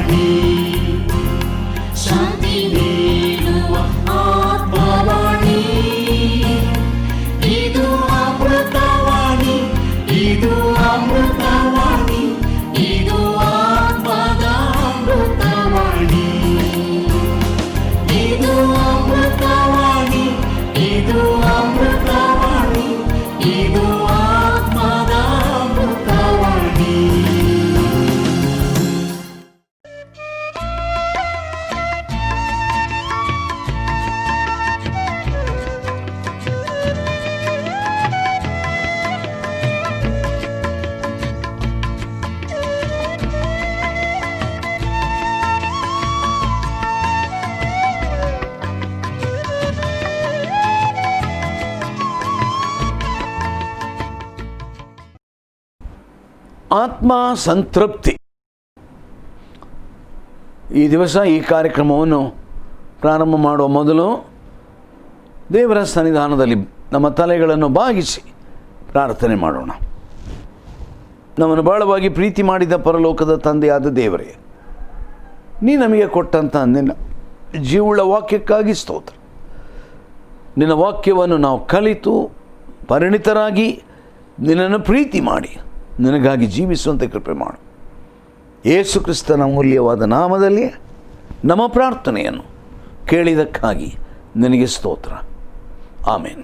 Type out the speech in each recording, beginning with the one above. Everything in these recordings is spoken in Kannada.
ವಾಣಿ, ಶಾಂತಿ ನೀಡುವ ಆತ್ಮವಾಣಿ. ಇದು ಅಮೃತವಾಣಿ, ಇದು ಅಮೃತವಾಣಿ, ಇದು ಆತ್ಮದ ಅಮೃತವಾಣಿ. ಇದು ಅಮೃತವಾಣಿ, ಇದು ಅಮೃತವಾಣಿ, ಇದು ಆತ್ಮದ ಅಮೃತವಾಣಿ. ಆತ್ಮ ಸಂತೃಪ್ತಿ. ಈ ದಿವಸ ಈ ಕಾರ್ಯಕ್ರಮವನ್ನು ಪ್ರಾರಂಭ ಮಾಡುವ ಮೊದಲು ದೇವರ ಸನ್ನಿಧಾನದಲ್ಲಿ ನಮ್ಮ ತಲೆಗಳನ್ನು ಬಾಗಿಸಿ ಪ್ರಾರ್ಥನೆ ಮಾಡೋಣ. ನಮ್ಮನ್ನು ಬಹಳವಾಗಿ ಪ್ರೀತಿ ಮಾಡಿದ ಪರಲೋಕದ ತಂದೆಯಾದ ದೇವರೇ, ನೀ ನಮಗೆ ಕೊಟ್ಟಂಥ ನಿನ್ನ ಜೀವುಳ್ಳ ವಾಕ್ಯಕ್ಕಾಗಿ ಸ್ತೋತ್ರ. ನಿನ್ನ ವಾಕ್ಯವನ್ನು ನಾವು ಕಲಿತು ಪರಿಣಿತರಾಗಿ ನಿನ್ನನ್ನು ಪ್ರೀತಿ ಮಾಡಿ ನಿನಗಾಗಿ ಜೀವಿಸುವಂತೆ ಕೃಪೆ ಮಾಡು. ಯೇಸು ಕ್ರಿಸ್ತನ ಅಮೂಲ್ಯವಾದ ನಾಮದಲ್ಲಿ ನಮ್ಮ ಪ್ರಾರ್ಥನೆಯನ್ನು ಕೇಳಿದಕ್ಕಾಗಿ ನಿನಗೆ ಸ್ತೋತ್ರ. ಆಮೇನ್.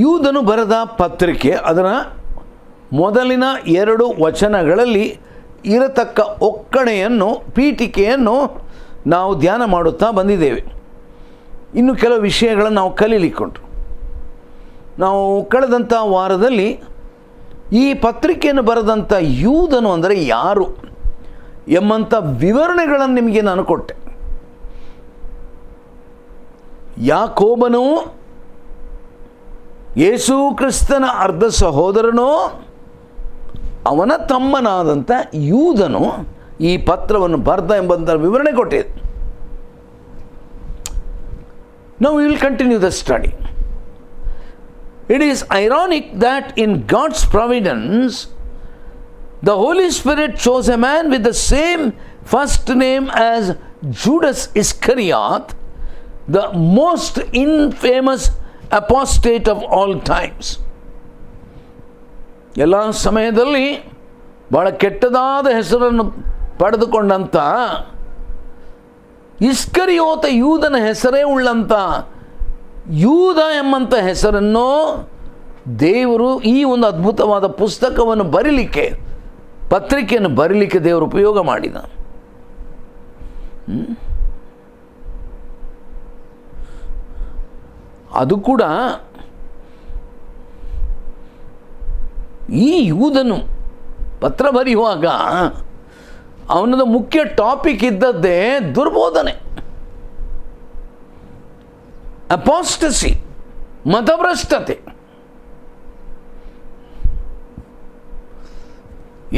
ಯೂದನು ಬರೆದ ಪತ್ರಿಕೆ ಅದರ ಮೊದಲಿನ 2 ವಚನಗಳಲ್ಲಿ ಇರತಕ್ಕ ಒಕ್ಕಣೆಯನ್ನು, ಪೀಠಿಕೆಯನ್ನು ನಾವು ಧ್ಯಾನ ಮಾಡುತ್ತಾ ಬಂದಿದ್ದೇವೆ. ಇನ್ನು ಕೆಲವು ವಿಷಯಗಳನ್ನು ನಾವು ಕಲೀಲಿಕ್ಕುಂಟು. ನಾವು ಕಳೆದಂಥ ವಾರದಲ್ಲಿ ಈ ಪತ್ರಿಕೆಯನ್ನು ಬರೆದಂಥ ಯೂದನು ಅಂದರೆ ಯಾರು ಎಂಬಂಥ ವಿವರಣೆಗಳನ್ನು ನಿಮಗೆ ನಾನು ಕೊಟ್ಟೆ. ಯಾಕೋಬನು ಯೇಸು ಕ್ರಿಸ್ತನ ಅರ್ಧ ಸಹೋದರನೋ ಅವನ ತಮ್ಮನಾದಂಥ ಯೂದನು ಈ ಪತ್ರವನ್ನು ಬರೆದ ಎಂಬಂಥ ವಿವರಣೆ ಕೊಟ್ಟಿದೆ. Now we will continue the study. It is ironic that in God's providence, the Holy Spirit chose a man with the same first name as Judas Iscariot, the most infamous apostate of all times. ಎಲ್ಲ ಸಮಯದಲ್ಲಿ ಬಹಳ ಕೆಟ್ಟದಾದ ಹೆಸರನ್ನು ಪಡೆದುಕೊಂಡಂಥ ಇಸ್ಕರಿಯೋತ ಯೂದನ ಹೆಸರೇ ಉಳ್ಳಂಥ ಯೂದ ಎಂಬಂಥ ಹೆಸರನ್ನು ದೇವರು ಈ ಒಂದು ಅದ್ಭುತವಾದ ಪುಸ್ತಕವನ್ನು ಬರೀಲಿಕ್ಕೆ, ಪತ್ರಿಕೆಯನ್ನು ಬರೀಲಿಕ್ಕೆ ದೇವರು ಉಪಯೋಗ ಮಾಡಿದ. ಅದು ಕೂಡ ಈ ಯೂದನು ಪತ್ರ ಬರೆಯುವಾಗ ಅವನದು ಮುಖ್ಯ ಟಾಪಿಕ್ ಇದ್ದದ್ದೇ ದುರ್ಬೋಧನೆ, ಅಪಾಸ್ಟಸಿ, ಮತಭ್ರಷ್ಟತೆ.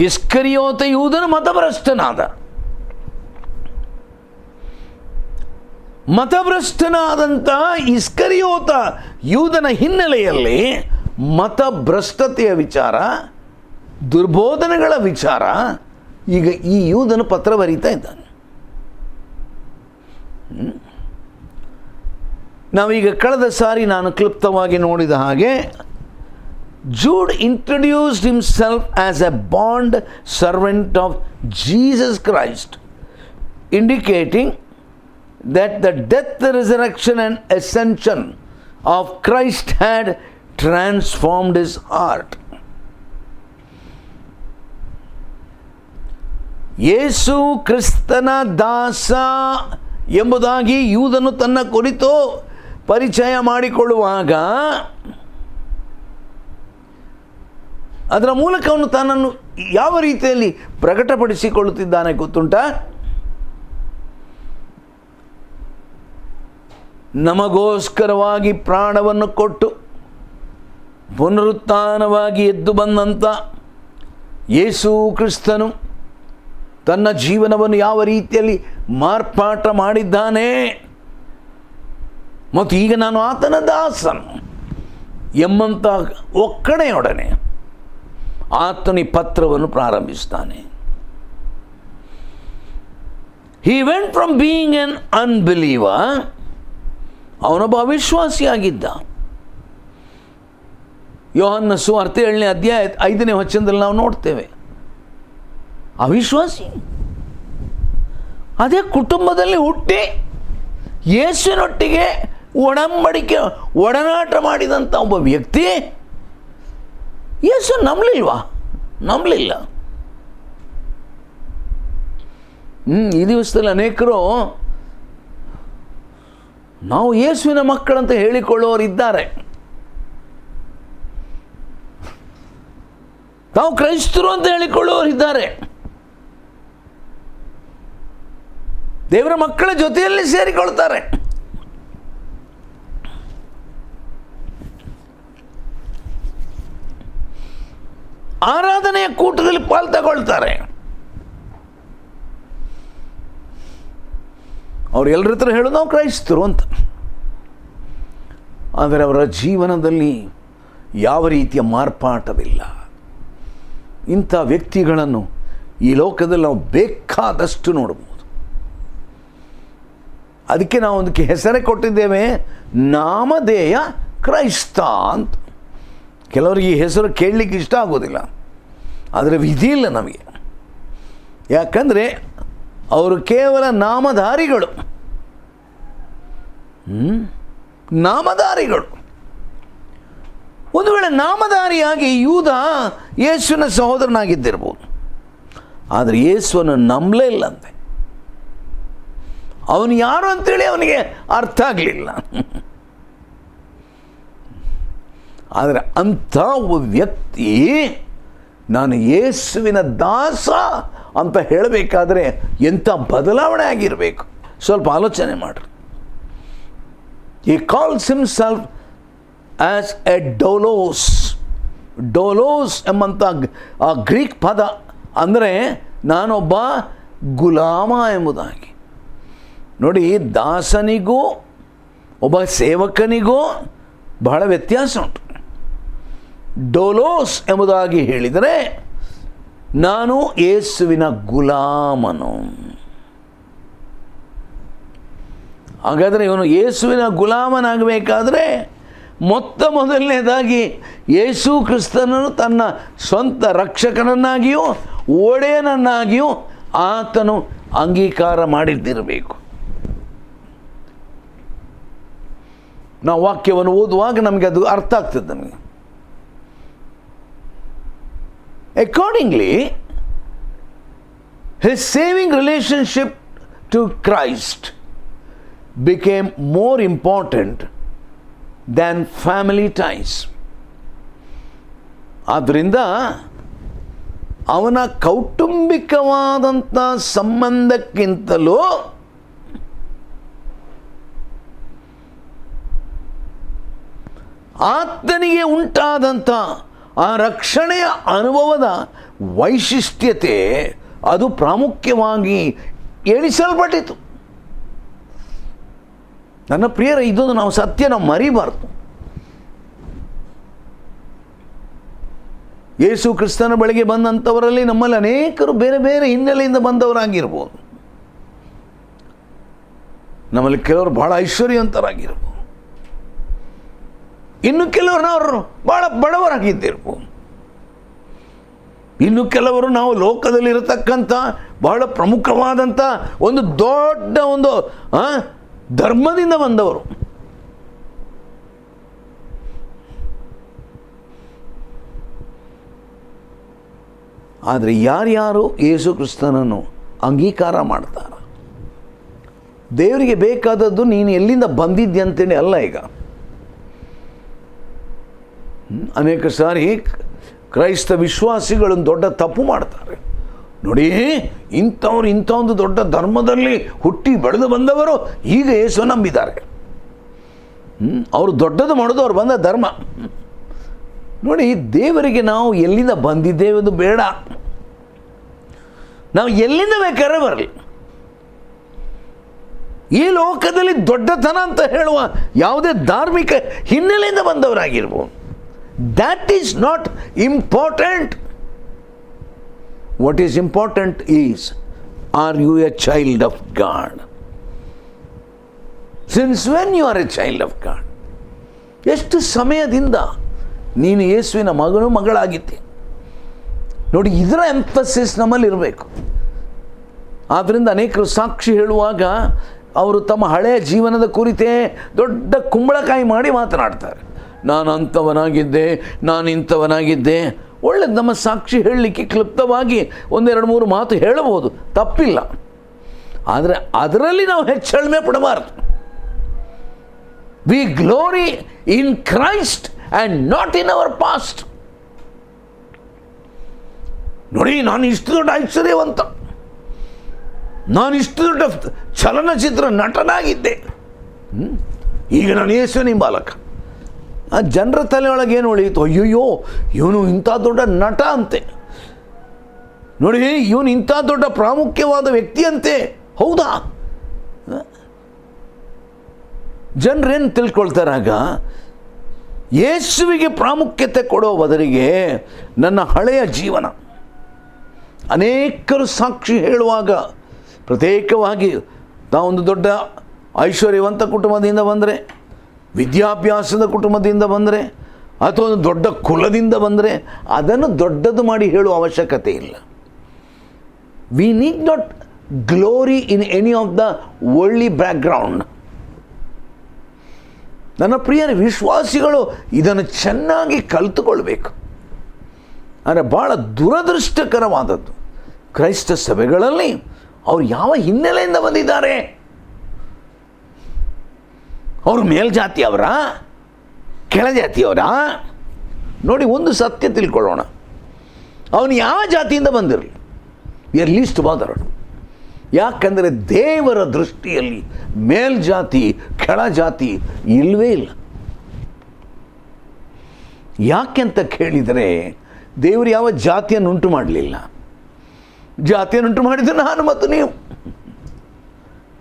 ಇಸ್ಕರಿಯೋತ ಯೂದನು ಮತಭ್ರಷ್ಟನಾದ. ಮತಭ್ರಷ್ಟನಾದಂಥ ಇಸ್ಕರಿಯೋತ ಯೂದನ ಹಿನ್ನೆಲೆಯಲ್ಲಿ ಮತಭ್ರಷ್ಟತೆಯ ವಿಚಾರ, ದುರ್ಬೋಧನೆಗಳ ವಿಚಾರ ಈಗ ಈ ಯೂದನು ಪತ್ರ ಬರೀತಾ ಇದ್ದಾನೆ. ನಾವೀಗ ಕಳೆದ ಸಾರಿ ನಾನು ಕ್ಲುಪ್ತವಾಗಿ ನೋಡಿದ ಹಾಗೆ Jude introduced himself as a bond servant of Jesus Christ, indicating that the death, resurrection and ascension of Christ had transformed his heart. ಯೇಸು ಕ್ರಿಸ್ತನ ದಾಸ ಎಂಬುದಾಗಿ ಯೂದನು ತನ್ನ ಕುರಿತು ಪರಿಚಯ ಮಾಡಿಕೊಳ್ಳುವಾಗ ಅದರ ಮೂಲಕ ಅವನು ತನ್ನನ್ನು ಯಾವ ರೀತಿಯಲ್ಲಿ ಪ್ರಕಟಪಡಿಸಿಕೊಳ್ಳುತ್ತಿದ್ದಾನೆ ಗೊತ್ತುಂಟ? ನಮಗೋಸ್ಕರವಾಗಿ ಪ್ರಾಣವನ್ನು ಕೊಟ್ಟು ಪುನರುತ್ಥಾನವಾಗಿ ಎದ್ದು ಬಂದಂಥ ಯೇಸು ಕ್ರಿಸ್ತನು ತನ್ನ ಜೀವನವನ್ನು ಯಾವ ರೀತಿಯಲ್ಲಿ ಮಾರ್ಪಾಟ ಮಾಡಿದ್ದಾನೆ ಮತ್ತು ಈಗ ನಾನು ಆತನ ದಾಸನು ಎಂಬಂಥ ಒಕ್ಕಣೆಯೊಡನೆ ಆತನು ಈ ಪತ್ರವನ್ನು ಪ್ರಾರಂಭಿಸ್ತಾನೆ. He went from being an unbeliever, ಅವನೊಬ್ಬ ಅವಿಶ್ವಾಸಿಯಾಗಿದ್ದ. ಯೋಹನ್ನ ಸುವಾರ್ತೆ 7ನೇ ಅಧ್ಯಾಯ 5ನೇ ವಚನದಲ್ಲಿ ನಾವು ನೋಡ್ತೇವೆ. ಅವಿಶ್ವಾಸಿ, ಅದೇ ಕುಟುಂಬದಲ್ಲಿ ಹುಟ್ಟಿ ಯೇಸುವಿನೊಟ್ಟಿಗೆ ಒಡನಾಟ ಮಾಡಿದಂಥ ಒಬ್ಬ ವ್ಯಕ್ತಿ ಯೇಸು ನಂಬಲಿಲ್ಲ. ಈ ದಿವಸದಲ್ಲಿ ಅನೇಕರು ನಾವು ಯೇಸುವಿನ ಮಕ್ಕಳಂತ ಹೇಳಿಕೊಳ್ಳುವವರಿದ್ದಾರೆ. ತಾವು ಕ್ರೈಸ್ತರು ಅಂತ ಹೇಳಿಕೊಳ್ಳುವವರಿದ್ದಾರೆ. ದೇವರ ಮಕ್ಕಳ ಜೊತೆಯಲ್ಲಿ ಸೇರಿಕೊಳ್ತಾರೆ. ಆರಾಧನೆಯ ಕೂಟದಲ್ಲಿ ಪಾಲು ತಗೊಳ್ತಾರೆ. ಅವ್ರು ಎಲ್ಲರ ಹತ್ರ ಹೇಳೋದು ನಾವು ಕ್ರೈಸ್ತರು ಅಂತ. ಆದರೆ ಅವರ ಜೀವನದಲ್ಲಿ ಯಾವ ರೀತಿಯ ಮಾರ್ಪಾಟವಿಲ್ಲ. ಇಂಥ ವ್ಯಕ್ತಿಗಳನ್ನು ಈ ಲೋಕದಲ್ಲಿ ನಾವು ಬೇಕಾದಷ್ಟು ನೋಡ್ಬೋದು. ಅದಕ್ಕೆ ನಾವು ಅದಕ್ಕೆ ಹೆಸರೇ ಕೊಟ್ಟಿದ್ದೇವೆ, ನಾಮಧೇಯ ಕ್ರೈಸ್ತ ಅಂತ. ಕೆಲವರಿಗೆ ಈ ಹೆಸರು ಕೇಳಲಿಕ್ಕೆ ಇಷ್ಟ ಆಗೋದಿಲ್ಲ, ಆದರೆ ವಿಧಿ ಇಲ್ಲ ನಮಗೆ. ಯಾಕಂದರೆ ಅವರು ಕೇವಲ ನಾಮಧಾರಿಗಳು. ಒಂದು ವೇಳೆ ನಾಮಧಾರಿಯಾಗಿ ಯೂದ ಯೇಸುವಿನ ಸಹೋದರನಾಗಿದ್ದಿರ್ಬೋದು, ಆದರೆ ಯೇಸುವನ್ನು ನಂಬಲೇ ಇಲ್ಲಂತೆ. ಅವನು ಯಾರು ಅಂತೇಳಿ ಅವನಿಗೆ ಅರ್ಥ ಆಗಲಿಲ್ಲ. ಆದರೆ ಅಂಥ ವ್ಯಕ್ತಿ ನಾನು ಯೇಸುವಿನ ದಾಸ ಅಂತ ಹೇಳಬೇಕಾದ್ರೆ ಎಂಥ ಬದಲಾವಣೆ ಆಗಿರಬೇಕು, ಸ್ವಲ್ಪ ಆಲೋಚನೆ ಮಾಡಿರಿ. He calls himself as a doulos. ಡೋಲೋಸ್ ಎಂಬಂಥ ಆ ಗ್ರೀಕ್ ಪದ ಅಂದರೆ ನಾನೊಬ್ಬ ಗುಲಾಮ ಎಂಬುದಾಗಿ. ನೋಡಿ, ದಾಸನಿಗೂ ಒಬ್ಬ ಸೇವಕನಿಗೂ ಬಹಳ ವ್ಯತ್ಯಾಸ ಉಂಟು. ಡೋಲೋಸ್ ಎಂಬುದಾಗಿ ಹೇಳಿದರೆ ನಾನು ಯೇಸುವಿನ ಗುಲಾಮನು. ಹಾಗಾದರೆ ಇವನು ಯೇಸುವಿನ ಗುಲಾಮನಾಗಬೇಕಾದ್ರೆ ಮೊದಲನೇದಾಗಿ ಯೇಸು ಕ್ರಿಸ್ತನನ್ನು ತನ್ನ ಸ್ವಂತ ರಕ್ಷಕನನ್ನಾಗಿಯೂ ಒಡೆಯನನ್ನಾಗಿಯೂ ಆತನು ಅಂಗೀಕಾರ ಮಾಡಿದ್ದಿರಬೇಕು. ನಾವು ವಾಕ್ಯವನ್ನು ಓದುವಾಗ ನಮಗೆ ಅದು ಅರ್ಥ ಆಗ್ತದೆ. ನಮಗೆ accordingly his saving relationship to Christ became more important than family ties. ಆದ್ದರಿಂದ ಅವನ ಕೌಟುಂಬಿಕವಾದಂಥ ಸಂಬಂಧಕ್ಕಿಂತಲೂ ಆತನಿಗೆ ಉಂಟಾದಂಥ ಆ ರಕ್ಷಣೆಯ ಅನುಭವದ ವೈಶಿಷ್ಟ್ಯತೆ ಅದು ಪ್ರಾಮುಖ್ಯವಾಗಿ ಎಣಿಸಲ್ಪಟ್ಟಿತು. ನನ್ನ ಪ್ರಿಯರ, ಇದೊಂದು ನಾವು ಸತ್ಯ ನಾವು ಮರಿಬಾರ್ದು. ಯೇಸು ಕ್ರಿಸ್ತನ ಬಳಿಗೆ ಬಂದಂಥವರಲ್ಲಿ ನಮ್ಮಲ್ಲಿ ಅನೇಕರು ಬೇರೆ ಬೇರೆ ಹಿನ್ನೆಲೆಯಿಂದ ಬಂದವರಾಗಿರ್ಬೋದು. ನಮ್ಮಲ್ಲಿ ಕೆಲವರು ಬಹಳ ಐಶ್ವರ್ಯವಂತರಾಗಿರ್ಬೋದು, ಇನ್ನು ಕೆಲವರು ಬಹಳ ಬಡವರಾಗಿದ್ದಿರ್ಬೋದು, ಇನ್ನು ಕೆಲವರು ನಾವು ಲೋಕದಲ್ಲಿರತಕ್ಕಂಥ ಬಹಳ ಪ್ರಮುಖವಾದಂಥ ಒಂದು ದೊಡ್ಡ ಒಂದು ಧರ್ಮದಿಂದ ಬಂದವರು. ಆದರೆ ಯಾರ್ಯಾರು ಯೇಸು ಕ್ರಿಸ್ತನನ್ನು ಅಂಗೀಕಾರ ಮಾಡ್ತಾರೆ, ದೇವರಿಗೆ ಬೇಕಾದದ್ದು ನೀನು ಎಲ್ಲಿಂದ ಬಂದಿದ್ದೆ ಅಂತೇಳಿ ಅಲ್ಲ. ಈಗ ಅನೇಕ ಸಾರಿ ಕ್ರೈಸ್ತ ವಿಶ್ವಾಸಿಗಳನ್ನು ದೊಡ್ಡ ತಪ್ಪು ಮಾಡ್ತಾರೆ. ನೋಡಿ, ಇಂಥವ್ರು ಇಂಥ ಒಂದು ದೊಡ್ಡ ಧರ್ಮದಲ್ಲಿ ಹುಟ್ಟಿ ಬೆಳೆದು ಬಂದವರು ಈಗ ಯೇಸು ನಂಬಿದ್ದಾರೆ. ಅವರು ದೊಡ್ಡದು ಮಾಡೋದು ಅವ್ರು ಬಂದ ಧರ್ಮ. ನೋಡಿ, ದೇವರಿಗೆ ನಾವು ಎಲ್ಲಿಂದ ಬಂದಿದ್ದೇವೆ ಅದು ಬೇಡ. ನಾವು ಎಲ್ಲಿಂದ ಬೇಕಾದ್ರೆ ಬರಲಿ, ಈ ಲೋಕದಲ್ಲಿ ದೊಡ್ಡತನ ಅಂತ ಹೇಳುವ ಯಾವುದೇ ಧಾರ್ಮಿಕ ಹಿನ್ನೆಲೆಯಿಂದ ಬಂದವರಾಗಿರ್ಬೋದು, that is not important. What is important is, are you a child of God? Since when you are a child of God? ಎಷ್ಟು ಸಮಯದಿಂದ ನೀನು ಯೇಸುವಿನ ಮಗನು ಮಗಳಾಗಿದ್ದೆ? ನೋಡಿ, ಇದರ ಎಂಫಸಿಸ್ ನಮ್ಮಲ್ಲಿ ಇರಬೇಕು. ಆದ್ದರಿಂದ ಅನೇಕರು ಸಾಕ್ಷಿ ಹೇಳುವಾಗ ಅವರು ತಮ್ಮ ಹಳೆಯ ಜೀವನದ ಕುರಿತೇ ದೊಡ್ಡ ಕುಂಬಳಕಾಯಿ ಮಾಡಿ ಮಾತನಾಡ್ತಾರೆ. ನಾನು ಅಂಥವನಾಗಿದ್ದೆ, ನಾನು ಇಂಥವನಾಗಿದ್ದೆ. ಒಳ್ಳೆದು, ನಮ್ಮ ಸಾಕ್ಷಿ ಹೇಳಲಿಕ್ಕೆ ಕ್ಲುಪ್ತವಾಗಿ 1-2-3 ಮಾತು ಹೇಳಬಹುದು, ತಪ್ಪಿಲ್ಲ. ಆದರೆ ಅದರಲ್ಲಿ ನಾವು ಹೆಚ್ಚಳಮೆ ಪಡಬಾರ್ದು. We glory in Christ and not in our past. ನೋಡಿ, ನಾನು ಇಷ್ಟು ದೊಡ್ಡ ಐಶ್ವರ್ಯವಂತ, ನಾನು ಇಷ್ಟು ದೊಡ್ಡ ಚಲನಚಿತ್ರ ನಟನಾಗಿದ್ದೆ, ಈಗ ನಾನು ಯೇಸುವಿನ ಬಾಲಕ. ಆ ಜನರ ತಲೆಯೊಳಗೆ ಏನು ಉಳಿಯಿತು? ಅಯ್ಯಯ್ಯೋ, ಇವನು ಇಂಥ ದೊಡ್ಡ ನಟ ಅಂತೆ, ನೋಡಿ ಇವನು ಇಂಥ ದೊಡ್ಡ ಪ್ರಾಮುಖ್ಯವಾದ ವ್ಯಕ್ತಿ ಅಂತೆ. ಹೌದಾ? ಜನರೇನು ತಿಳ್ಕೊಳ್ತಾರಾಗ? ಯೇಸುವಿಗೆ ಪ್ರಾಮುಖ್ಯತೆ ಕೊಡೋ ಬದಲಿಗೆ ನನ್ನ ಹಳೆಯ ಜೀವನ. ಅನೇಕರು ಸಾಕ್ಷಿ ಹೇಳುವಾಗ ಪ್ರತ್ಯೇಕವಾಗಿ ನಾವೊಂದು ದೊಡ್ಡ ಐಶ್ವರ್ಯವಂತ ಕುಟುಂಬದಿಂದ ಬಂದರೆ, ವಿದ್ಯಾಭ್ಯಾಸದ ಕುಟುಂಬದಿಂದ ಬಂದರೆ, ಅಥವಾ ಒಂದು ದೊಡ್ಡ ಕುಲದಿಂದ ಬಂದರೆ ಅದನ್ನು ದೊಡ್ಡದು ಮಾಡಿ ಹೇಳುವ ಅವಶ್ಯಕತೆ ಇಲ್ಲ. We need not glory in any of the worldly background. ನನ್ನ ಪ್ರಿಯ ವಿಶ್ವಾಸಿಗಳು ಇದನ್ನು ಚೆನ್ನಾಗಿ ಕಲಿತುಕೊಳ್ಬೇಕು. ಅಂದರೆ ಭಾಳ ದುರದೃಷ್ಟಕರವಾದದ್ದು, ಕ್ರೈಸ್ತ ಸಭೆಗಳಲ್ಲಿ ಅವರು ಯಾವ ಹಿನ್ನೆಲೆಯಿಂದ ಬಂದಿದ್ದಾರೆ? ಅವರು ಮೇಲ್ಜಾತಿಯವರ, ಕೆಳಜಾತಿಯವರ? ನೋಡಿ, ಒಂದು ಸತ್ಯ ತಿಳ್ಕೊಳ್ಳೋಣ. ಅವನು ಯಾವ ಜಾತಿಯಿಂದ ಬಂದಿರಲಿ, ಎರ್ ಲೀಸ್ಟ್ ಬಾದರಡು. ಯಾಕಂದರೆ ದೇವರ ದೃಷ್ಟಿಯಲ್ಲಿ ಮೇಲ್ಜಾತಿ ಕೆಳಜಾತಿ ಇಲ್ಲವೇ ಇಲ್ಲ. ಯಾಕೆಂತ ಕೇಳಿದರೆ, ದೇವರು ಯಾವ ಜಾತಿಯನ್ನು ಉಂಟು ಮಾಡಲಿಲ್ಲ. ಜಾತಿಯನ್ನುಂಟು ಮಾಡಿದ್ದು ನಾನು ಮತ್ತು ನೀವು.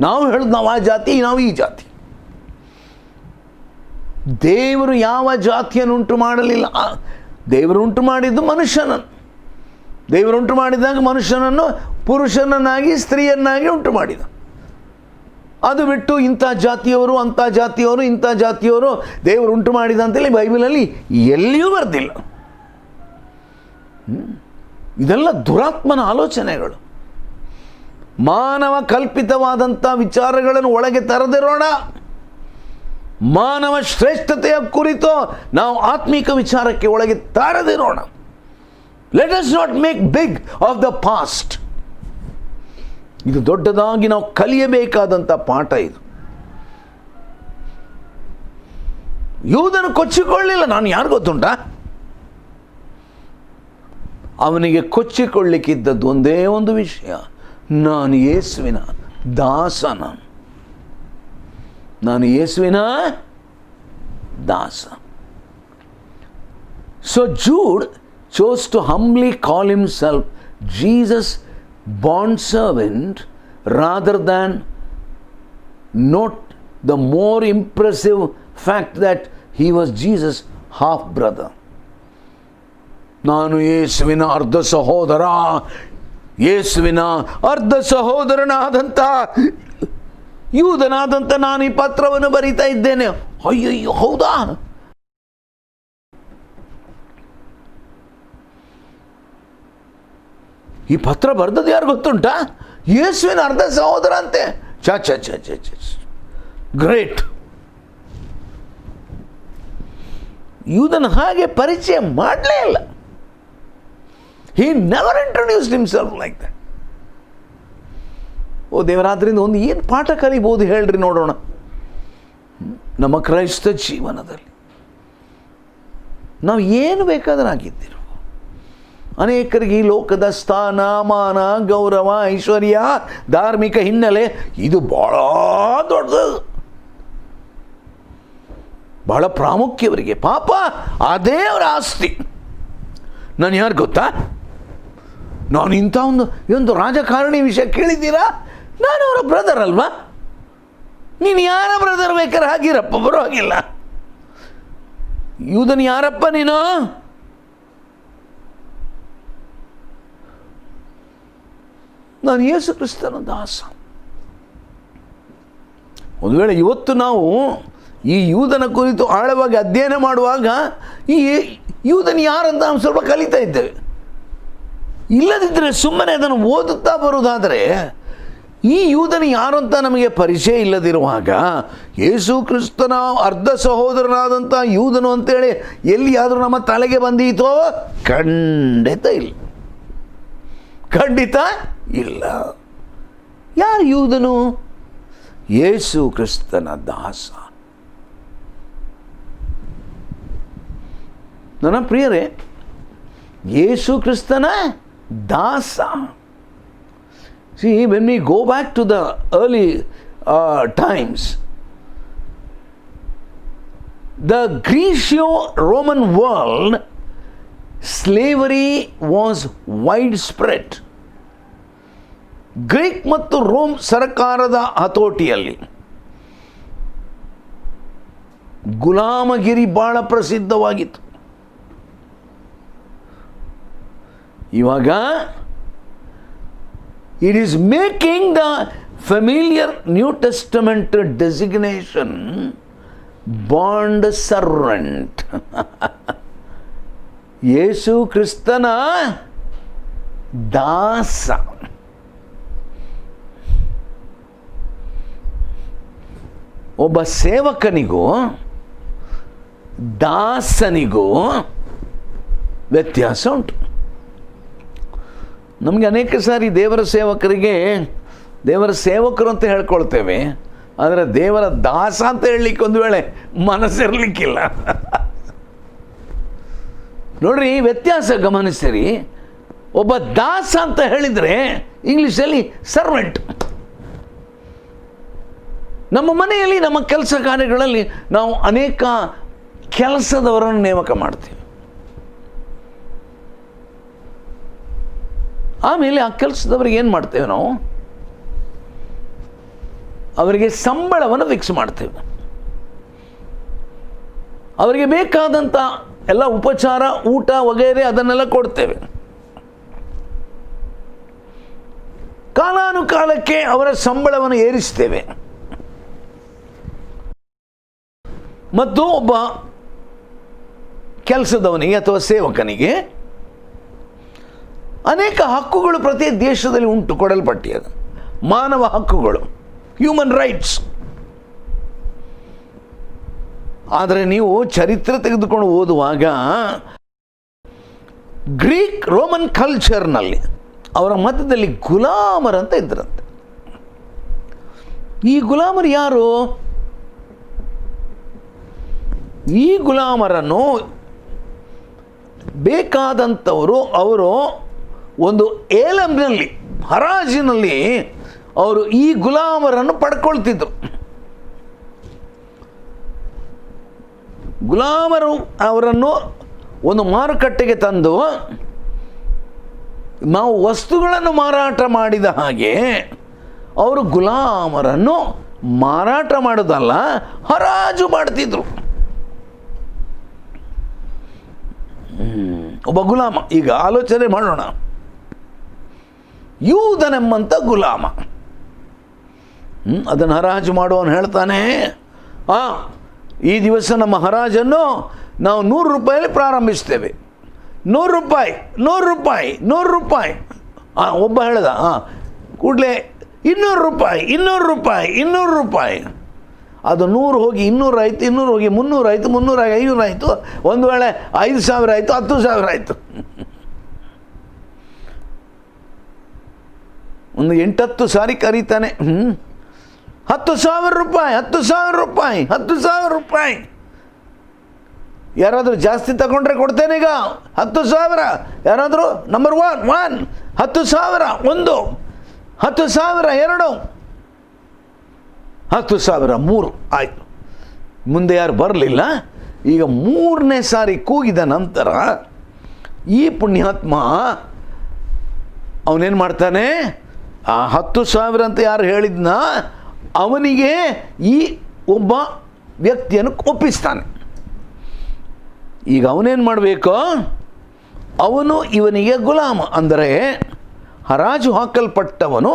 ನಾವು ಹೇಳೋದು ನಾವು ಆ ಜಾತಿ, ನಾವು ಈ ಜಾತಿ. ದೇವರು ಯಾವ ಜಾತಿಯನ್ನು ಉಂಟು ಮಾಡಲಿಲ್ಲ. ದೇವರು ಉಂಟು ಮಾಡಿದ್ದು ಮನುಷ್ಯನನ್ನು. ದೇವರು ಉಂಟು ಮಾಡಿದಾಗ ಮನುಷ್ಯನನ್ನು ಪುರುಷನನ್ನಾಗಿ ಸ್ತ್ರೀಯನ್ನಾಗಿ ಉಂಟು ಮಾಡಿದ. ಅದು ಬಿಟ್ಟು ಇಂಥ ಜಾತಿಯವರು, ಅಂಥ ಜಾತಿಯವರು, ಇಂಥ ಜಾತಿಯವರು ದೇವರು ಉಂಟು ಮಾಡಿದ ಅಂತೇಳಿ ಬೈಬಲಲ್ಲಿ ಎಲ್ಲಿಯೂ ಬರೆದಿಲ್ಲ. ಇದೆಲ್ಲ ದುರಾತ್ಮನ ಆಲೋಚನೆಗಳು. ಮಾನವ ಕಲ್ಪಿತವಾದಂಥ ವಿಚಾರಗಳನ್ನು ಒಳಗೆ ತರದಿರೋಣ. ಮಾನವ ಶ್ರೇಷ್ಠತೆಯ ಕುರಿತು ನಾವು ಆತ್ಮಿಕ ವಿಚಾರಕ್ಕೆ ಒಳಗೆ ತರದಿರೋಣ. Let us not make big of the past. ಇದು ದೊಡ್ಡದಾಗಿ ನಾವು ಕಲಿಯಬೇಕಾದಂಥ ಪಾಠ ಇದು. ಯೂದನು ಕೊಚ್ಚಿಕೊಳ್ಳಲಿಲ್ಲ. ನಾನು ಯಾರು ಗೊತ್ತುಂಟಾ? ಅವನಿಗೆ ಕೊಚ್ಚಿಕೊಳ್ಳಿಕ್ಕಿದ್ದದ್ದು ಒಂದೇ ಒಂದು ವಿಷಯ, ನಾನು ಯೇಸುವಿನ ದಾಸನ. ನಾನು ಯೇಸುವಿನ ದಾಸ. So Jude chose to humbly call himself Jesus' bond servant rather than note the more impressive fact that he was Jesus' half brother. ನಾನು ಯೇಸುವಿನ ಅರ್ಧ ಸಹೋದರ, ಯೇಸುವಿನ ಅರ್ಧ ಸಹೋದರನಾದಂಥ ಯೂದನಾದಂಥ ನಾನು ಈ ಪತ್ರವನ್ನು ಬರೀತಾ ಇದ್ದೇನೆ. ಅಯ್ಯಯ್ಯೋ, ಹೌದಾ? ಈ ಪತ್ರ ಬರೆದದ್ದು ಯಾರು ಗೊತ್ತುಂಟಾ? ಯೇಸುವಿನ ಅರ್ಧ ಸಹೋದರ ಅಂತೆ. ಚ ಚ ಚ ಚ ಚ ಗ್ರೇಟ್. ಯೂದನ ಹಾಗೆ ಪರಿಚಯ ಮಾಡಲೇ ಇಲ್ಲ. He never introduced himself like that. ಓ ದೇವರಾದ್ರಿಂದ ಒಂದು ಏನು ಪಾಠ ಕಲಿಬೋದು ಹೇಳ್ರಿ ನೋಡೋಣ. ನಮ್ಮ ಕ್ರೈಸ್ತ ಜೀವನದಲ್ಲಿ ನಾವು ಏನು ಬೇಕಾದ್ರೆ ಆಗಿದ್ದೀರೋ, ಅನೇಕರಿಗೆ ಈ ಲೋಕದ ಸ್ಥಾನ, ಮಾನ, ಗೌರವ, ಐಶ್ವರ್ಯ, ಧಾರ್ಮಿಕ ಹಿನ್ನೆಲೆ ಇದು ಬಹಳ ದೊಡ್ಡದು, ಬಹಳ ಪ್ರಾಮುಖ್ಯವರಿಗೆ. ಪಾಪ ಅದೇ ಅವರ ಆಸ್ತಿ. ನಾನು ಯಾರು ಗೊತ್ತಾ? ನಾನು ಇಂಥ ಒಂದು ರಾಜಕಾರಣಿ ವಿಷಯ ಕೇಳಿದ್ದೀರಾ? ನಾನು ಅವರ ಬ್ರದರ್ ಅಲ್ವಾ? ನೀನು ಯಾರ ಬ್ರದರ್ ಬೇಕಾದ್ರೆ ಹಾಗಿರಪ್ಪ, ಬರೋವಾಗಿಲ್ಲ. ಯೂದನ್ ಯಾರಪ್ಪ ನೀನು? ನಾನು ಯೇಸು ಕ್ರಿಸ್ತನ ದಾಸ. ಒಂದು ವೇಳೆ ಇವತ್ತು ನಾವು ಈ ಯೂದನ ಕುರಿತು ಆಳವಾಗಿ ಅಧ್ಯಯನ ಮಾಡುವಾಗ ಈ ಯೂದನ ಯಾರಂತ ನಾವು ಸ್ವಲ್ಪ ಕಲಿತಾ ಇದ್ದೇವೆ. ಇಲ್ಲದಿದ್ದರೆ ಸುಮ್ಮನೆ ಅದನ್ನು ಓದುತ್ತಾ ಬರುವುದಾದರೆ ಈ ಯೂದನ ಯಾರು ಅಂತ ನಮಗೆ ಪರಿಚಯ ಇಲ್ಲದಿರುವಾಗ ಯೇಸು ಕ್ರಿಸ್ತನ ಅರ್ಧ ಸಹೋದರನಾದಂಥ ಯೂದನು ಅಂತೇಳಿ ಎಲ್ಲಿಯಾದರೂ ನಮ್ಮ ತಲೆಗೆ ಬಂದೀತೋ? ಖಂಡಿತ ಇಲ್ಲ, ಖಂಡಿತ ಇಲ್ಲ. ಯಾರು ಯೂದನು? ಯೇಸು ಕ್ರಿಸ್ತನ ದಾಸ. ನನ್ನ ಪ್ರಿಯರೇ, ಯೇಸು ಕ್ರಿಸ್ತನ ದಾಸ. See, when we go back to the early times, the Greco-Roman world, slavery was widespread. Greek ಮತ್ತು ರೋಮ್ ಸರ್ಕಾರದ ಹತೋಟಿಯಲ್ಲಿ ಗುಲಾಮಗಿರಿ ಬಹಳ ಪ್ರಸಿದ್ಧವಾಗಿತ್ತು. ಇವಾಗ it is making the familiar New Testament designation bond servant. ಯೇಸು ಕ್ರಿಸ್ತನ ದಾಸ. ಒಬ್ಬ ಸೇವಕನಿಗೂ ದಾಸನಿಗೂ ವ್ಯತ್ಯಾಸ ಉಂಟು. ನಮಗೆ ಅನೇಕ ಸಾರಿ ದೇವರ ಸೇವಕರಿಗೆ ದೇವರ ಸೇವಕರು ಅಂತ ಹೇಳ್ಕೊಳ್ತೇವೆ, ಆದರೆ ದೇವರ ದಾಸ ಅಂತ ಹೇಳಲಿಕ್ಕೆ ಒಂದು ವೇಳೆ ಮನಸ್ಸಿರಲಿಕ್ಕಿಲ್ಲ. ನೋಡ್ರಿ, ವ್ಯತ್ಯಾಸ ಗಮನಿಸಿರಿ. ಒಬ್ಬ ದಾಸ ಅಂತ ಹೇಳಿದರೆ ಇಂಗ್ಲೀಷಲ್ಲಿ ಸರ್ವೆಂಟ್. ನಮ್ಮ ಮನೆಯಲ್ಲಿ ನಮ್ಮ ಕೆಲಸ ಕಾರ್ಯಗಳಲ್ಲಿ ನಾವು ಅನೇಕ ಕೆಲಸದವರನ್ನು ನೇಮಕ ಮಾಡ್ತೀವಿ. ಆಮೇಲೆ ಆ ಕೆಲಸದವ್ರಿಗೆ ಏನು ಮಾಡ್ತೇವೆ ನಾವು? ಅವರಿಗೆ ಸಂಬಳವನ್ನು ಫಿಕ್ಸ್ ಮಾಡ್ತೇವೆ. ಅವರಿಗೆ ಬೇಕಾದಂಥ ಎಲ್ಲ ಉಪಚಾರ, ಊಟ ವಗೈರೆ ಅದನ್ನೆಲ್ಲ ಕೊಡ್ತೇವೆ. ಕಾಲಾನುಕಾಲಕ್ಕೆ ಅವರ ಸಂಬಳವನ್ನು ಏರಿಸ್ತೇವೆ. ಮತ್ತು ಒಬ್ಬ ಕೆಲಸದವನಿಗೆ ಅಥವಾ ಸೇವಕನಿಗೆ ಅನೇಕ ಹಕ್ಕುಗಳು ಪ್ರತಿ ದೇಶದಲ್ಲಿ ಉಂಟು, ಕೊಡಲ್ಪಟ್ಟಿದೆ. ಮಾನವ ಹಕ್ಕುಗಳು, ಹ್ಯೂಮನ್ ರೈಟ್ಸ್. ಆದರೆ ನೀವು ಚರಿತ್ರೆ ತೆಗೆದುಕೊಂಡು ಓದುವಾಗ ಗ್ರೀಕ್ ರೋಮನ್ ಕಲ್ಚರ್ನಲ್ಲಿ ಅವರ ಮಧ್ಯದಲ್ಲಿ ಗುಲಾಮರಂತ ಇದ್ದರಂತೆ. ಈ ಗುಲಾಮರು ಯಾರು? ಈ ಗುಲಾಮರನ್ನು ಬೇಕಾದಂಥವರು ಅವರು ಒಂದು ಏಲಂನಲ್ಲಿ, ಹರಾಜಿನಲ್ಲಿ ಅವರು ಈ ಗುಲಾಮರನ್ನು ಪಡ್ಕೊಳ್ತಿದ್ರು. ಗುಲಾಮರು ಅವರನ್ನು ಒಂದು ಮಾರುಕಟ್ಟೆಗೆ ತಂದು ನಾವು ವಸ್ತುಗಳನ್ನು ಮಾರಾಟ ಮಾಡಿದ ಹಾಗೆ ಅವರು ಗುಲಾಮರನ್ನು ಮಾರಾಟ ಮಾಡೋದಲ್ಲ, ಹರಾಜು ಮಾಡ್ತಿದ್ರು. ಒಬ್ಬ ಗುಲಾಮ, ಈಗ ಆಲೋಚನೆ ಮಾಡೋಣ. ಯೂದನೆಂಬಂಥ ಗುಲಾಮ, ಅದನ್ನು ಹರಾಜು ಮಾಡುವವನು ಹೇಳ್ತಾನೆ, ಈ ದಿವಸ ನಮ್ಮ ಹರಾಜನ್ನು ನಾವು 100 ರೂಪಾಯಲ್ಲಿ ಪ್ರಾರಂಭಿಸ್ತೇವೆ. 100 ರೂಪಾಯಿ, 100 ರೂಪಾಯಿ, 100 ರೂಪಾಯಿ. ಒಬ್ಬ ಹೇಳ್ದ, ಕೂಡಲೇ 200 ರೂಪಾಯಿ, 200 ರೂಪಾಯಿ, 200 ರೂಪಾಯಿ. ಅದು 100 ಹೋಗಿ 200 ಆಯಿತು, 200 ಹೋಗಿ 300 ಆಯಿತು, 300 ಆಗಿ 500 ಆಯಿತು, ಒಂದು ವೇಳೆ 5,000 ಆಯಿತು, 10,000 ಆಯಿತು. ಒಂದು 8-10 ಸಾರಿ ಕರೀತಾನೆ. 10,000 ರೂಪಾಯಿ, 10,000 ರೂಪಾಯಿ, 10,000 ರೂಪಾಯಿ. ಯಾರಾದರೂ ಜಾಸ್ತಿ ತಗೊಂಡ್ರೆ ಕೊಡ್ತೇನೆ ಈಗ 10,000. ಯಾರಾದರೂ ನಂಬರ್ 1 10,000 1, 10,000 2, 10,000 3 ಆಯಿತು. ಮುಂದೆ ಯಾರು ಬರಲಿಲ್ಲ. ಈಗ 3ನೇ ಸಾರಿ ಕೂಗಿದ ನಂತರ ಈ ಪುಣ್ಯಾತ್ಮ ಅವನೇನು ಮಾಡ್ತಾನೆ, ಆ 10,000 ಅಂತ ಯಾರು ಹೇಳಿದ್ನ ಅವನಿಗೆ ಈ ಒಬ್ಬ ವ್ಯಕ್ತಿಯನ್ನು ಒಪ್ಪಿಸ್ತಾನೆ. ಈಗ ಅವನೇನು ಮಾಡಬೇಕು, ಅವನು ಇವನಿಗೆ ಗುಲಾಮ. ಅಂದರೆ ಹರಾಜು ಹಾಕಲ್ಪಟ್ಟವನು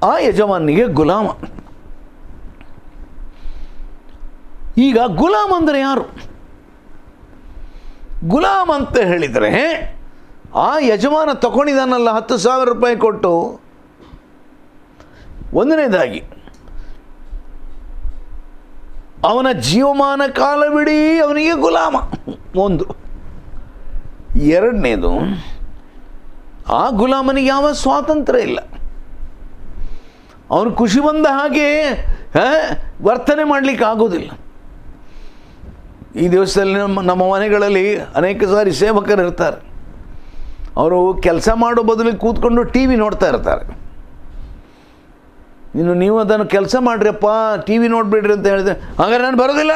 ಆ ಯಜಮಾನಿಗೆ ಗುಲಾಮ. ಈಗ ಗುಲಾಮ ಅಂದರೆ ಯಾರು? ಗುಲಾಮ್ ಅಂತ ಹೇಳಿದರೆ ಆ ಯಜಮಾನ ತಗೊಂಡಿದ್ದಾನಲ್ಲ 10,000 ರೂಪಾಯಿ ಕೊಟ್ಟು, ಒಂದನೇದಾಗಿ ಅವನ ಜೀವಮಾನ ಕಾಲವಿಡೀ ಅವನಿಗೆ ಗುಲಾಮ ಒಂದು. ಎರಡನೇದು, ಆ ಗುಲಾಮನಿಗೆ ಯಾವ ಸ್ವಾತಂತ್ರ್ಯ ಇಲ್ಲ. ಅವನು ಖುಷಿ ಬಂದ ಹಾಗೆ ವರ್ತನೆ ಮಾಡಲಿಕ್ಕೆ ಆಗೋದಿಲ್ಲ. ಈ ದಿವಸದಲ್ಲಿ ನಮ್ಮ ಮನೆಗಳಲ್ಲಿ ಅನೇಕ ಸಾರಿ ಸೇವಕರು ಇರ್ತಾರೆ. ಅವರು ಕೆಲಸ ಮಾಡೋ ಬದಲಿಗೆ ಕೂತ್ಕೊಂಡು ಟಿ ವಿ ನೋಡ್ತಾ ಇರ್ತಾರೆ. ನೀವು ಅದನ್ನು ಕೆಲಸ ಮಾಡಿರಪ್ಪ, ಟಿ ವಿ ನೋಡಿಬಿಡ್ರಿ ಅಂತ ಹೇಳಿದ್ರೆ, ಹಾಗಾದ್ರೆ ನಾನು ಬರೋದಿಲ್ಲ,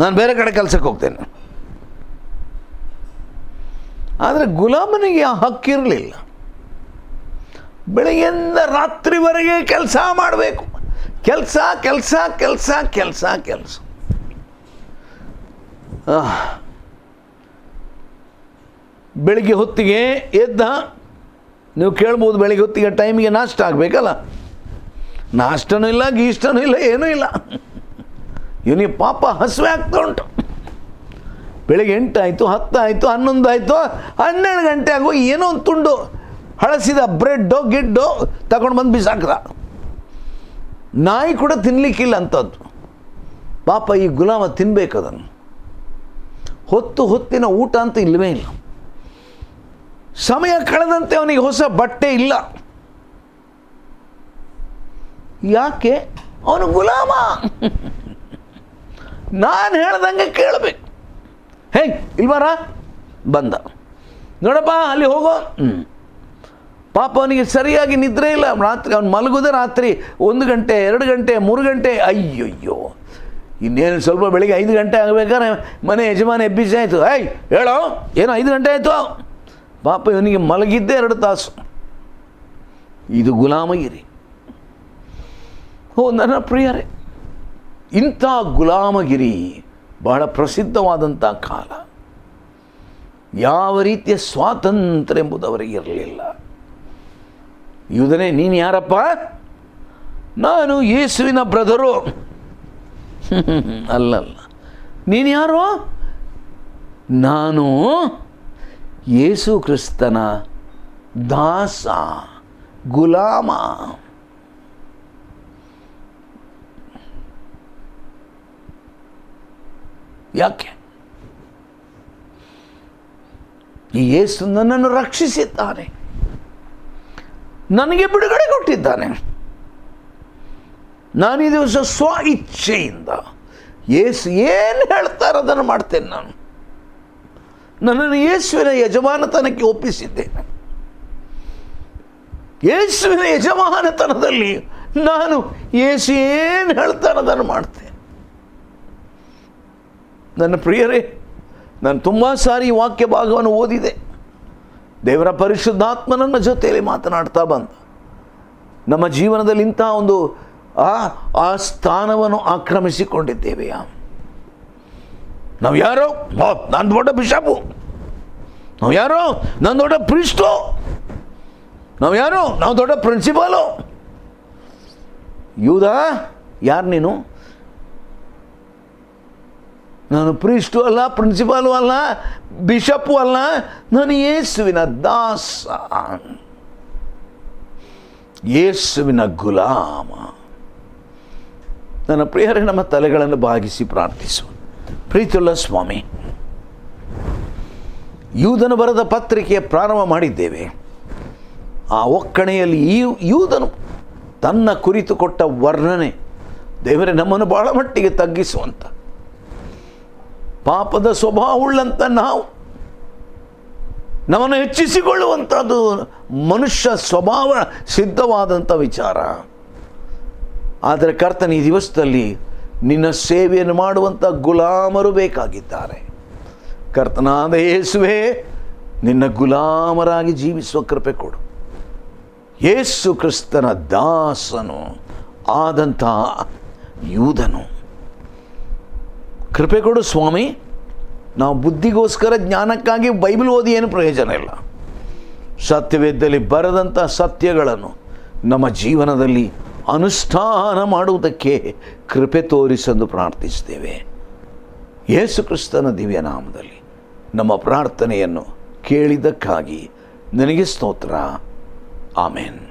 ನಾನು ಬೇರೆ ಕಡೆ ಕೆಲಸಕ್ಕೆ ಹೋಗ್ತೇನೆ. ಆದರೆ ಗುಲಾಮನಿಗೆ ಆ ಹಕ್ಕಿರಲಿಲ್ಲ. ಬೆಳಗ್ಗೆಯಿಂದ ರಾತ್ರಿವರೆಗೆ ಕೆಲಸ ಮಾಡಬೇಕು. ಕೆಲಸ ಕೆಲಸ ಕೆಲಸ ಕೆಲಸ ಕೆಲಸ. ಬೆಳಿಗ್ಗೆ ಹೊತ್ತಿಗೆ ಎದ್ದ, ನೀವು ಕೇಳ್ಬೋದು, ಬೆಳಿಗ್ಗೆ ಹೊತ್ತಿಗೆ ಟೈಮಿಗೆ ನಾಷ್ಟ ಆಗಬೇಕಲ್ಲ. ನಾಷ್ಟನೂ ಇಲ್ಲ, ಗೀಷ್ಟನೂ ಇಲ್ಲ, ಏನೂ ಇಲ್ಲ. ಇವನಿಗೆ ಪಾಪ ಹಸಿವೆ ಆಗ್ತಾ ಉಂಟು. ಬೆಳಿಗ್ಗೆ 8 ಆಯಿತು, 10 ಆಯಿತು, 11 ಆಯಿತು, 12 ಗಂಟೆ ಆಗೋ ಏನೋ ಒಂದು ತುಂಡು ಹಳಸಿದ ಬ್ರೆಡ್ಡೋ ಗಿಡ್ಡೋ ತಗೊಂಡು ಬಂದು ಬಿಸಾಕ್ದ. ನಾಯಿ ಕೂಡ ತಿನ್ನಲಿಕ್ಕಿಲ್ಲ ಅಂಥದ್ದು. ಪಾಪ ಈ ಗುಲಾಮ ತಿನ್ನಬೇಕು ಅದನ್ನು. ಹೊತ್ತಿನ ಊಟ ಅಂತ ಇಲ್ಲವೇ ಇಲ್ಲ. ಸಮಯ ಕಳೆದಂತೆ ಅವನಿಗೆ ಹೊಸ ಬಟ್ಟೆ ಇಲ್ಲ. ಯಾಕೆ? ಅವನು ಗುಲಾಮ. ನಾನು ಹೇಳ್ದಂಗೆ ಕೇಳಬೇಕು. ಹೇ ಇಲ್ವಾರ ಬಂದ, ನೋಡಪ್ಪ ಅಲ್ಲಿ ಹೋಗೋ. ಪಾಪ ಅವನಿಗೆ ಸರಿಯಾಗಿ ನಿದ್ರೆ ಇಲ್ಲ. ರಾತ್ರಿ ಅವನು ಮಲಗೋದೇ ರಾತ್ರಿ 1 ಗಂಟೆ 2 ಗಂಟೆ 3 ಗಂಟೆ. ಅಯ್ಯಯ್ಯೋ, ಇನ್ನೇನು ಸ್ವಲ್ಪ ಬೆಳಿಗ್ಗೆ 5 ಗಂಟೆ ಆಗಬೇಕಾದ್ರೆ ಮನೆ ಯಜಮಾನ ಎಬ್ಬಿಸಿ ಆಯಿತು. ಹೇಳೋ, ಏನೋ 5 ಗಂಟೆ ಆಯಿತು. ಪಾಪ ಇವನಿಗೆ ಮಲಗಿದ್ದೇ 2 ತಾಸು. ಇದು ಗುಲಾಮಗಿರಿ. ನನ್ನ ಪ್ರಿಯರೇ, ಇಂಥ ಗುಲಾಮಗಿರಿ ಬಹಳ ಪ್ರಸಿದ್ಧವಾದಂಥ ಕಾಲ. ಯಾವ ರೀತಿಯ ಸ್ವಾತಂತ್ರ್ಯ ಎಂಬುದು ಅವರಿಗೆ ಇರಲಿಲ್ಲ. ಯೂದನೇ, ನೀನು ಯಾರಪ್ಪ? ನಾನು ಯೇಸುವಿನ ಬ್ರದರು. ಅಲ್ಲಲ್ಲ, ನೀನು ಯಾರು? ನಾನು ಯೇಸು ಕ್ರಿಸ್ತನ ದಾಸ, ಗುಲಾಮ. ಯಾಕೆ? ಈ ಯೇಸು ನನ್ನನ್ನು ರಕ್ಷಿಸಿದ್ದಾನೆ, ನನಗೆ ಬಿಡುಗಡೆ ಕೊಟ್ಟಿದ್ದಾನೆ. ನಾನು ಈ ದಿವಸ ಸ್ವ ಇಚ್ಛೆಯಿಂದ ಯೇಸು ಏನು ಹೇಳ್ತಾರೆ ಅದನ್ನು ಮಾಡ್ತೇನೆ. ನನ್ನನ್ನು ಯೇಸುವಿನ ಯಜಮಾನತನಕ್ಕೆ ಒಪ್ಪಿಸಿದ್ದೇನೆ. ಯೇಸುವಿನ ಯಜಮಾನತನದಲ್ಲಿ ನಾನು ಯೇಸು ಏನು ಹೇಳ್ತಾರೆ ಅದನ್ನು ಮಾಡ್ತೇನೆ. ನನ್ನ ಪ್ರಿಯರೇ, ನಾನು ತುಂಬ ಸಾರಿ ಈ ವಾಕ್ಯ ಭಾಗವನ್ನು ಓದಿದೆ. ದೇವರ ಪರಿಶುದ್ಧಾತ್ಮನನ್ನ ಜೊತೆಯಲ್ಲಿ ಮಾತನಾಡ್ತಾ ಬಂದ ನಮ್ಮ ಜೀವನದಲ್ಲಿ ಇಂಥ ಒಂದು ಆ ಸ್ಥಾನವನ್ನು ಆಕ್ರಮಿಸಿಕೊಂಡಿದ್ದೇವೆಯಾ? ನಾವು ಯಾರೋ? ನಾನು ದೊಡ್ಡ ಬಿಷಪು. ನಾವು ಯಾರೋ? ನಾನು ದೊಡ್ಡ ಪ್ರೀಸ್ಟು. ನಾವು ಯಾರೋ? ನಾವು ದೊಡ್ಡ ಪ್ರಿನ್ಸಿಪಾಲು. ಯೂದ, ಯಾರು ನೀನು? ನಾನು ಪ್ರೀಸ್ಟು ಅಲ್ಲ, ಪ್ರಿನ್ಸಿಪಾಲು ಅಲ್ಲ, ಬಿಷಪ್ಪು ಅಲ್ಲ, ನಾನು ಯೇಸುವಿನ ದಾಸ, ಯೇಸುವಿನ ಗುಲಾಮ. ನನ್ನ ಪ್ರಿಯರೇ, ನಮ್ಮ ತಲೆಗಳನ್ನು ಬಾಗಿಸಿ ಪ್ರಾರ್ಥಿಸು. ಪ್ರೀತಿಯುಳ್ಳ ಸ್ವಾಮಿ, ಯೂದನು ಬರೆದ ಪತ್ರಿಕೆಯ ಪ್ರಾರಂಭ ಮಾಡಿದ್ದೇವೆ. ಆ ಒಕ್ಕಣೆಯಲ್ಲಿ ಯೂದನು ತನ್ನ ಕುರಿತು ಕೊಟ್ಟ ವರ್ಣನೆ, ದೇವರೇ, ನಮ್ಮನ್ನು ಬಹಳ ಮಟ್ಟಿಗೆ ತಗ್ಗಿಸುವಂಥ, ಪಾಪದ ಸ್ವಭಾವವುಳ್ಳಂಥ ನಾವು ನಮ್ಮನ್ನು ಹೆಚ್ಚಿಸಿಕೊಳ್ಳುವಂಥದ್ದು ಮನುಷ್ಯ ಸ್ವಭಾವ ಸಿದ್ಧವಾದಂಥ ವಿಚಾರ. ಆದರೆ ಕರ್ತನ ಈ ದಿವಸದಲ್ಲಿ ನಿನ್ನ ಸೇವೆಯನ್ನು ಮಾಡುವಂಥ ಗುಲಾಮರು ಬೇಕಾಗಿದ್ದಾರೆ. ಕರ್ತನಾದ ಯೇಸುವೇ, ನಿನ್ನ ಗುಲಾಮರಾಗಿ ಜೀವಿಸುವ ಕೃಪೆ ಕೊಡು. ಯೇಸು ಕ್ರಿಸ್ತನ ದಾಸನು ಆದಂಥ ಯೂದನು ಕೃಪೆ ಕೊಡು ಸ್ವಾಮಿ. ನಾವು ಬುದ್ಧಿಗೋಸ್ಕರ, ಜ್ಞಾನಕ್ಕಾಗಿ ಬೈಬಲ್ ಓದಿ ಏನು ಪ್ರಯೋಜನ ಇಲ್ಲ. ಸತ್ಯವೇದದಲ್ಲಿ ಬರೆದಂಥ ಸತ್ಯಗಳನ್ನು ನಮ್ಮ ಜೀವನದಲ್ಲಿ ಅನುಷ್ಠಾನ ಮಾಡುವುದಕ್ಕೆ ಕೃಪೆ ತೋರಿಸೆಂದು ಪ್ರಾರ್ಥಿಸ್ತೇವೆ. ಯೇಸು ಕ್ರಿಸ್ತನ ದಿವ್ಯ ನಾಮದಲ್ಲಿ ನಮ್ಮ ಪ್ರಾರ್ಥನೆಯನ್ನು ಕೇಳಿದ್ದಕ್ಕಾಗಿ ನಿನಗೆ ಸ್ತೋತ್ರ. ಆಮೆನ್.